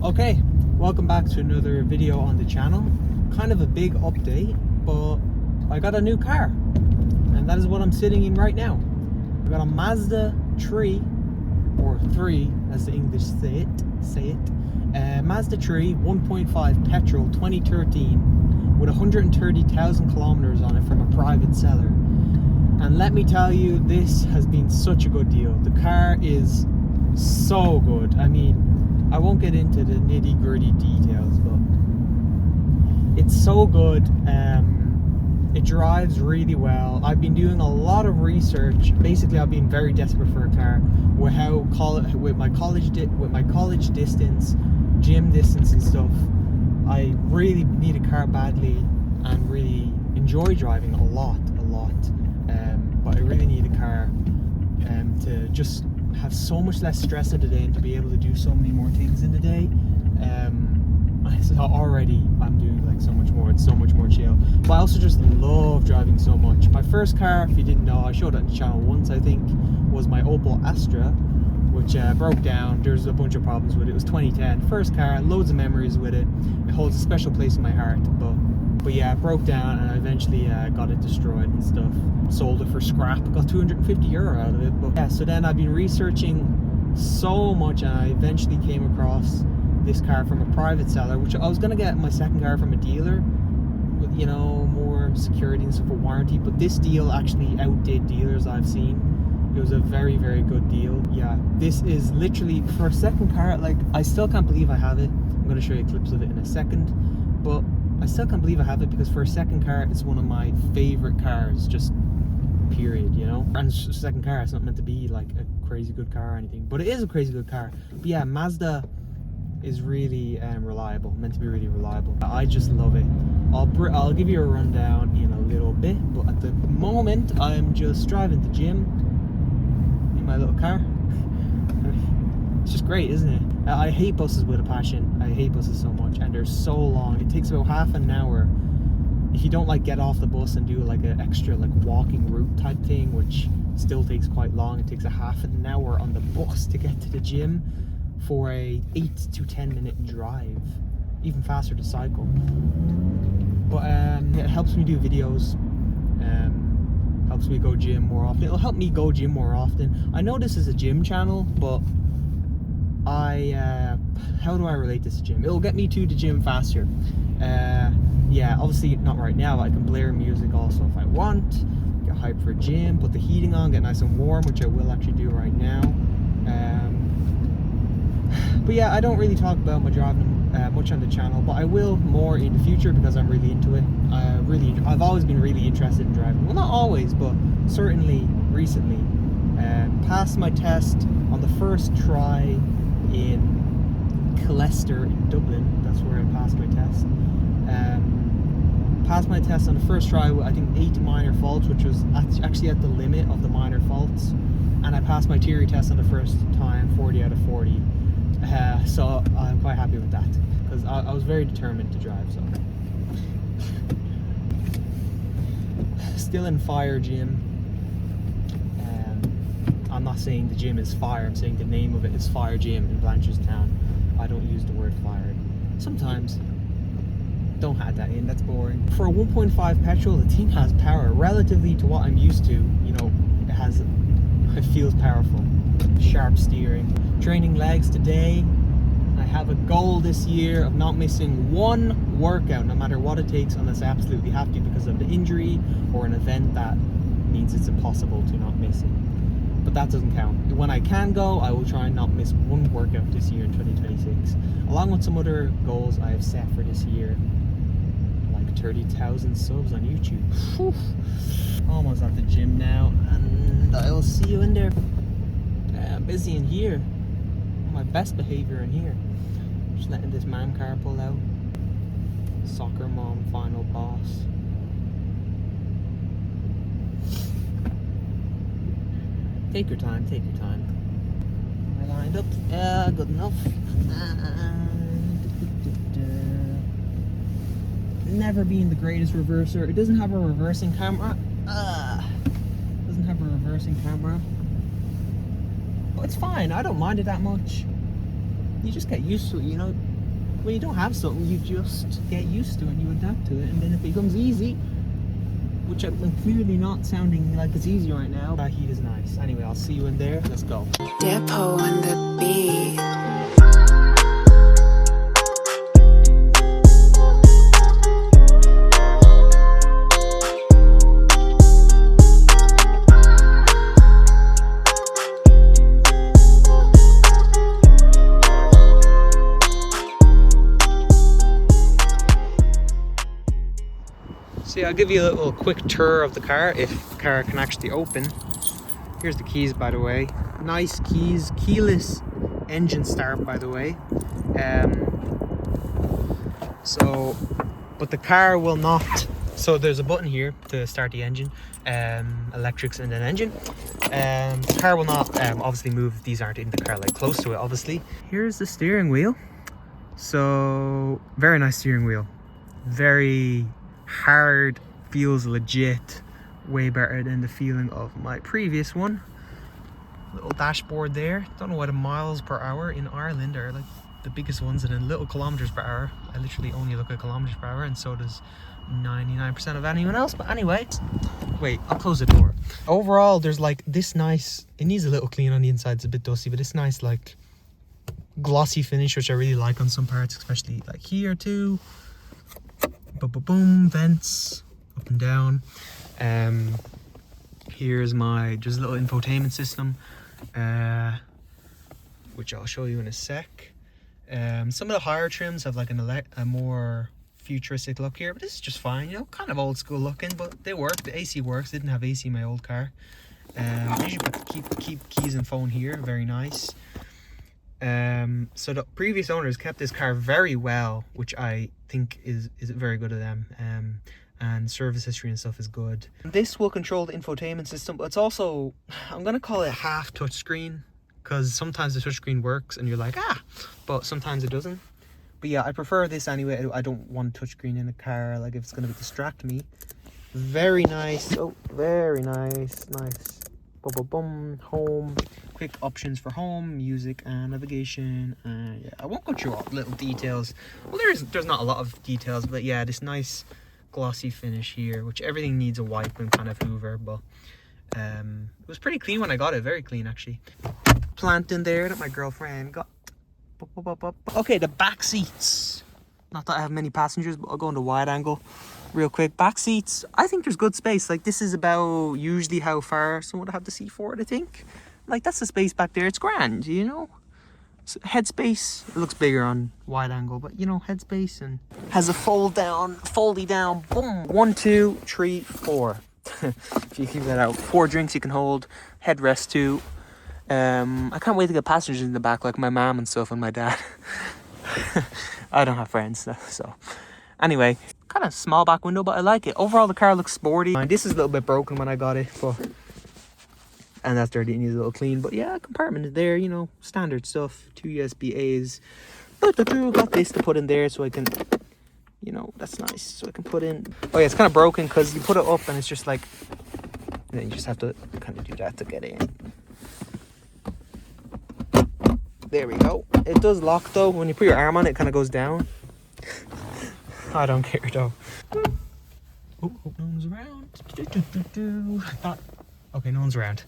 Okay, welcome back to another video on the channel. Kind of a big update, but I got a new car, and that is what I'm sitting in right now. I got a Mazda 3, or 3 as the English say it. Mazda 3 1.5 petrol 2013 with 130,000 kilometers on it from a private seller. And let me tell you, this has been such a good deal. The car is so good. I mean, I won't get into the nitty-gritty details, but it's so good. It drives really well. I've been doing a lot of research. Basically, I've been very desperate for a car with my college distance, gym distance and stuff. I really need a car badly and really enjoy driving a lot. But I really need a car to just have so much less stress in the day and to be able to do so many more things in the day. So already I'm doing like so much more. It's so much more chill. But I also just love driving so much. My first car, if you didn't know, I showed it on the channel once, I think, was my Opel Astra, which broke down. There's a bunch of problems with it. It was 2010. First car, loads of memories with it. It holds a special place in my heart. But yeah, it broke down, and I eventually got it destroyed and stuff. Sold it for scrap. Got €250 out of it. But yeah, so then I've been researching so much, and I eventually came across this car from a private seller, which I was gonna get my second car from a dealer with, you know, more security and stuff for warranty. But this deal actually outdid dealers I've seen. It was a very, very good deal. Yeah, this is literally for a second car. Like, I still can't believe I have it. I'm gonna show you clips of it in a second, but I still can't believe I have it because for a second car, it's one of my favorite cars, just period, you know? And it's a second car, it's not meant to be like a crazy good car or anything, but it is a crazy good car. But yeah, Mazda is really reliable, meant to be really reliable. I just love it. I'll give you a rundown in a little bit, but at the moment, I'm just driving to the gym in my little car. It's just great, isn't it? I hate buses with a passion. I hate buses so much, and they're so long. It takes about half an hour if you don't like get off the bus and do like an extra like walking route type thing, which still takes quite long. It takes a half an hour on the bus to get to the gym for a 8 to 10 minute drive, even faster to cycle. But it helps me do videos, helps me go gym more often. It'll help me go gym more often. I know this is a gym channel, but how do I relate this to gym? It'll get me to the gym faster. Yeah, obviously not right now, but I can blare music also if I want, get hyped for gym, put the heating on, get nice and warm, which I will actually do right now. But yeah, I don't really talk about my driving much on the channel, but I will more in the future because I'm really into it. I've always been really interested in driving. Well, not always, but certainly recently. Passed my test on the first try in Leicester in Dublin. That's where I passed my test. Passed my test on the first try with, I think, 8 minor faults, which was actually at the limit of the minor faults. And I passed my theory test on the first time, 40 out of 40. So I'm quite happy with that because I was very determined to drive. So still in fire gym. I'm not saying the gym is fire, I'm saying the name of it is Fire Gym in Blanchardstown. I don't use the word fire sometimes. Don't add that in, that's boring. For a 1.5 petrol, the thing has power relatively to what I'm used to. You know, it feels powerful. Sharp steering. Training legs today. I have a goal this year of not missing one workout, no matter what it takes, unless I absolutely have to because of the injury or an event that means it's impossible to not miss it. But that doesn't count. When I can go, I will try and not miss one workout this year in 2026, along with some other goals I have set for this year, like 30,000 subs on YouTube. Whew. Almost at the gym now, and I will see you in there. I'm busy in here. My best behavior in here. Just letting this man car pull out. Soccer mom, final boss. Take your time, take your time. Am I lined up? Yeah, good enough. Never been the greatest reverser. It doesn't have a reversing camera. Doesn't have a reversing camera. But it's fine, I don't mind it that much. You just get used to it, you know? when you don't have something, you just get used to it and you adapt to it, and then it becomes easy, which I'm clearly not sounding like it's easy right now. That heat is nice. Anyway, I'll see you in there. Let's go. Depot on the beat. See, I'll give you a little quick tour of the car, if the car can actually open. Here's the keys, by the way. Nice keys, keyless engine start, by the way. But the car will not. So there's a button here to start the engine, electrics and then engine. The car will not obviously move if these aren't in the car, like close to it, obviously. Here's the steering wheel. So very nice steering wheel. Very hard, feels legit, way better than the feeling of my previous one. Little dashboard there. Don't know what the miles per hour in Ireland are like the biggest ones, and then little kilometers per hour. I literally only look at kilometers per hour, and so does 99% of anyone else. But anyway, wait, I'll close the door. Overall, there's like this nice, it needs a little clean on the inside, it's a bit dusty, but this nice like glossy finish, which I really like on some parts, especially like here too. Boom, vents up and down. Here's my just little infotainment system, which I'll show you in a sec. Some of the higher trims have like a more futuristic look here, but this is just fine, you know, kind of old school looking, but they work. The AC works. Didn't have AC in my old car. Usually put keep keys and phone here. Very nice. So the previous owners kept this car very well, which I think is very good of them. And service history and stuff is good. This will control the infotainment system, but it's also, I'm gonna call it half touchscreen, because sometimes the touchscreen works and you're like, but sometimes it doesn't. But yeah, I prefer this anyway. I don't want touchscreen in a car, like if it's gonna distract me. Very nice. Oh, very nice. Boom, home. Quick options for home, music and navigation. Yeah, I won't go through all the little details. Well, there's not a lot of details, but yeah, this nice glossy finish here, which everything needs a wipe and kind of hoover, but it was pretty clean when I got it. Very clean, actually. Plant in there that my girlfriend got. Okay, the back seats. Not that I have many passengers, but I'll go into wide angle real quick. Back seats, I think there's good space. Like, this is about usually how far someone would have the seat for it, I think. Like, that's the space back there. It's grand, you know. So, headspace, it looks bigger on wide angle, but you know, headspace, and has a foldy down, boom. 1, 2, 3, 4. If you keep that out, 4 drinks you can hold. Headrest too. I can't wait to get passengers in the back, like my mom and stuff, and my dad. I don't have friends, so anyway, kind of small back window, but I like it. Overall, the car looks sporty. This is a little bit broken when I got it, and that's dirty. It needs a little clean, but yeah, compartment is there, you know, standard stuff. 2 USB A's. Got this to put in there so I can, you know, that's nice. So I can put in. Oh yeah, it's kind of broken because you put it up and it's just like, and then you just have to kind of do that to get in. There we go. It does lock though. When you put your arm on it, it kind of goes down. I don't care though. Oh, hope no one's around. Okay, no one's around.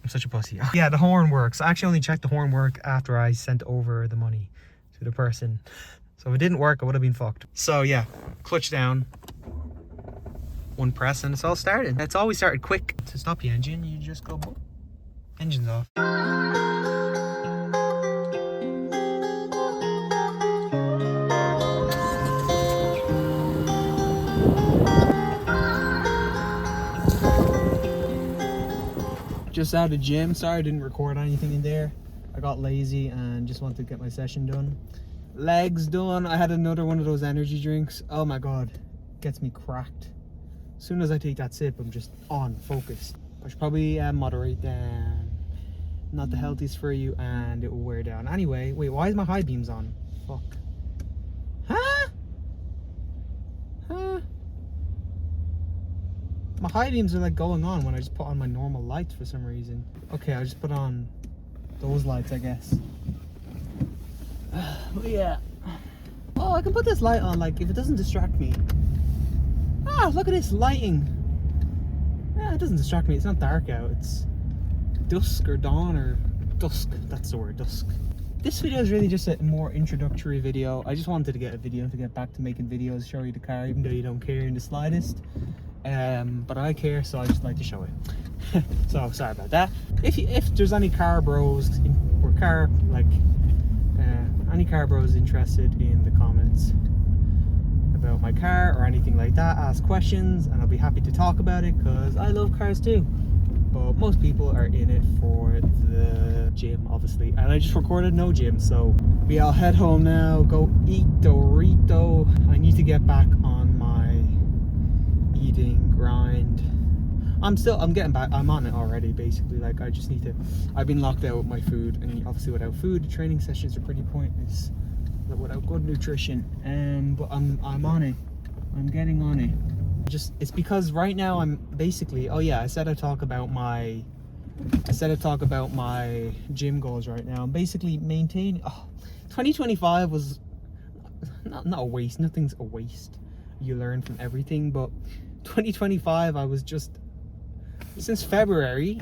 I'm such a pussy. Yeah, the horn works. I actually only checked the horn work after I sent over the money to the person. So if it didn't work, I would have been fucked. So yeah, clutch down. 1 press and it's all started. It's always started quick. To stop the engine, you just go, boom. Engine's off. Just out of the gym. Sorry I didn't record anything in there. I got lazy and just wanted to get my session done. Legs done. I had another one of those energy drinks. Oh my god, gets me cracked. As soon as I take that sip, I'm just on, focused. I should probably moderate down. Not the healthiest for you, and it will wear down. Anyway, wait, why is my high beams on? Fuck. Huh? My high beams are like going on when I just put on my normal lights for some reason. Okay, I just put on those lights, I guess. But yeah, I can put this light on, like, if it doesn't distract me. Ah, look at this lighting. Yeah, it doesn't distract me. It's not dark out. It's dusk or dawn or dusk. That's the word, dusk. This video is really just a more introductory video. I just wanted to get a video to get back to making videos, show you the car, even though you don't care in the slightest. But I care, so I just like to show it. So sorry about that. If there's any car bros or any car bros interested in the comments about my car or anything like that, ask questions and I'll be happy to talk about it, because I love cars too. But most people are in it for the gym, obviously, and I just recorded no gym, so I'll head home now, go eat Dorito. I need to get back on my eating grind. I'm getting back. I'm on it already, basically. Like, I just need to. I've been locked out with my food, and obviously without food, the training sessions are pretty pointless without good nutrition. But I'm on it. I'm getting on it. It's because right now I'm basically. Oh yeah, I said I'd talk about my gym goals right now. I'm basically maintaining. 2025 was not a waste. Nothing's a waste. You learn from everything, but 2025 I was just. Since February,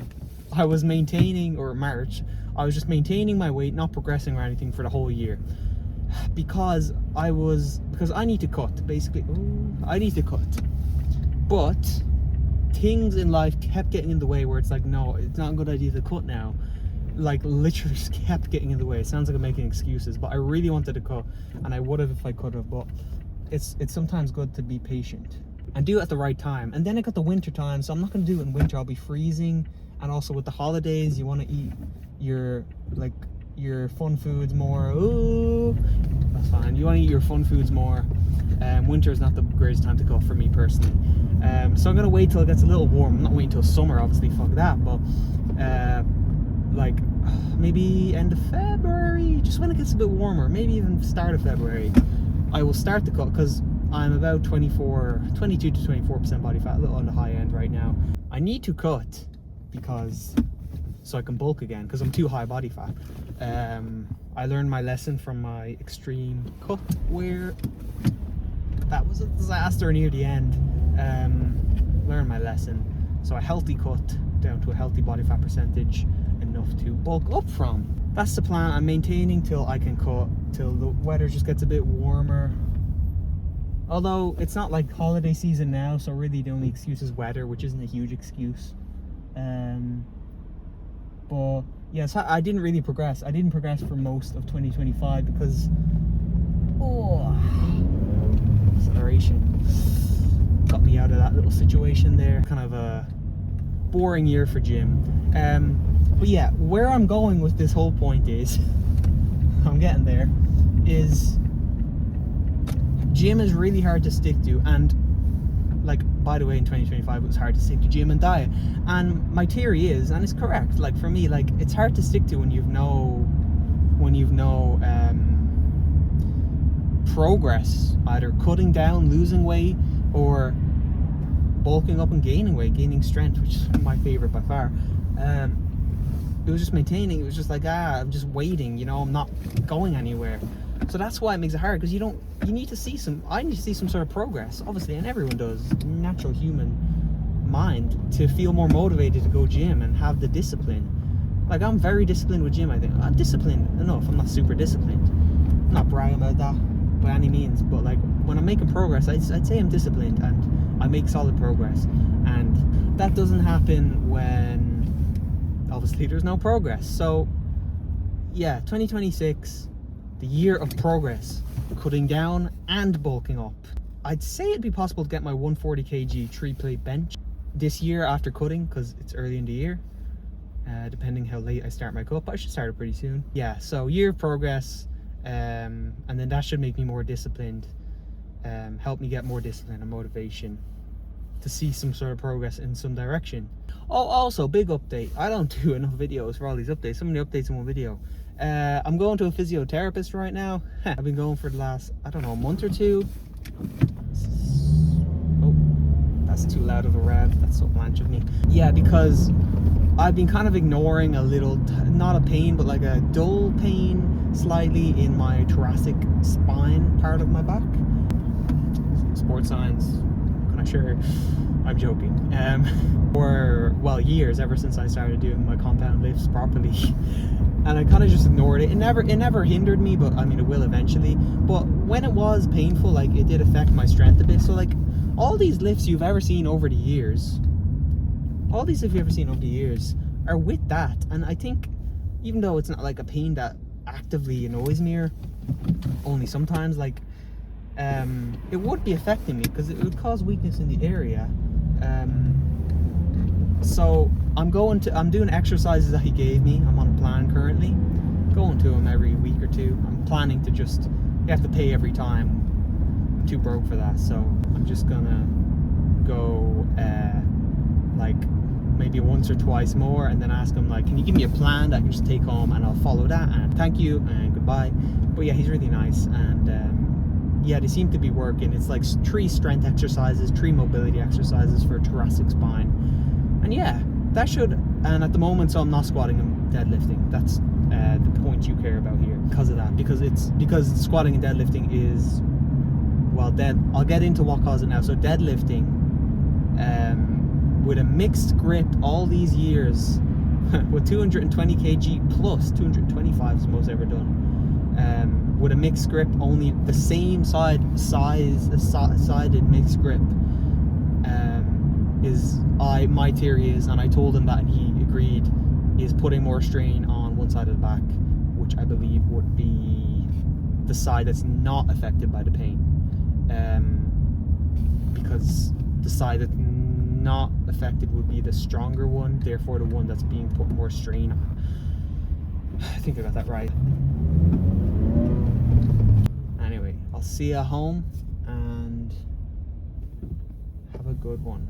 I was maintaining, or March, I was just maintaining my weight, not progressing or anything for the whole year. Because I need to cut, basically. I need to cut. But things in life kept getting in the way where it's like, no, it's not a good idea to cut now. Like, literally just kept getting in the way. It sounds like I'm making excuses, but I really wanted to cut, and I would have if I could have, but it's sometimes good to be patient and do it at the right time. And then I got the winter time, so I'm not going to do it in winter. I'll be freezing. And also with the holidays, you want to eat your fun foods more. Ooh, that's fine. You want to eat your fun foods more. Winter is not the greatest time to go for me personally. So I'm going to wait till it gets a little warm. I'm not waiting till summer, obviously, fuck that. But like maybe end of February, just when it gets a bit warmer, maybe even start of February, I will start to cut, because I'm about 22 to 24% body fat, a little on the high end right now. I need to cut so I can bulk again, because I'm too high body fat. I learned my lesson from my extreme cut, where that was a disaster near the end. Learned my lesson. So a healthy cut down to a healthy body fat percentage, enough to bulk up from. That's the plan. I'm maintaining till I can cut, till the weather just gets a bit warmer. Although it's not like holiday season now, so really the only excuse is weather, which isn't a huge excuse. But yes, I didn't really progress. I didn't progress for most of 2025 because acceleration got me out of that little situation there. Kind of a boring year for gym. But yeah, where I'm going with this whole point is, I'm getting there, is gym is really hard to stick to. And like, by the way, in 2025 it was hard to stick to gym and diet. And my theory is, and it's correct, like for me, like it's hard to stick to when you've no progress, either cutting down, losing weight, or bulking up and gaining weight, gaining strength, which is my favorite by far. It was just maintaining. It was just like, I'm just waiting, I'm not going anywhere. So that's why it makes it hard, because I need to see some sort of progress, obviously, and everyone does, natural human mind, to feel more motivated to go gym and have the discipline. Like, I'm very disciplined with gym, I think. I'm disciplined enough. I'm not super disciplined. I'm not bragging about that by any means, but like, when I'm making progress, I'd say I'm disciplined and I make solid progress. And that doesn't happen when, obviously, there's no progress. So, yeah, 2026, the year of progress, cutting down and bulking up. I'd say it'd be possible to get my 140 kg 3-plate bench this year after cutting, because it's early in the year, depending how late I start my cut, but I should start it pretty soon. Yeah, so year of progress, and then that should make me more disciplined, help me get more discipline and motivation to see some sort of progress in some direction. Oh, also, big update. I don't do enough videos for all these updates. So many updates in one video. I'm going to a physiotherapist right now. I've been going for the last, month or two. Oh, That's too loud of a rev. That's so blanch of me. Yeah, because I've been kind of ignoring a little, not a pain, but like a dull pain slightly in my thoracic spine part of my back. Sports science, kind of sure. I'm joking. For, well, years, ever since I started doing my compound lifts properly. And I kind of just ignored it. It never hindered me, but I mean, it will eventually. But when it was painful, like, it did affect my strength a bit. So like, all these lifts you've ever seen over the years, are with that. And I think, even though it's not like a pain that actively annoys me, or only sometimes, like, it would be affecting me because it would cause weakness in the area. So I'm doing exercises that he gave me. I'm on a plan currently, going to him every week or two. I'm planning to you have to pay every time. I'm too broke for that, so I'm just gonna go like maybe once or twice more, and then ask him, like, can you give me a plan that I can just take home, and I'll follow that, and thank you and goodbye. But yeah, he's really nice, and yeah, they seem to be working. It's like 3 strength exercises, 3 mobility exercises for thoracic spine. And yeah, that should, and at the moment, so I'm not squatting and deadlifting. That's the point you care about here, because of that. Because squatting and deadlifting is, well, I'll get into what caused it now. So deadlifting, with a mixed grip all these years, with 220 kg plus 225 is the most ever done. With a mixed grip, only the same sided mixed grip, is my theory is, and I told him that and he agreed, is putting more strain on one side of the back, which I believe would be the side that's not affected by the pain, because the side that's not affected would be the stronger one, therefore the one that's being put more strain on. I think I got that right. Anyway, I'll see you at home and have a good one.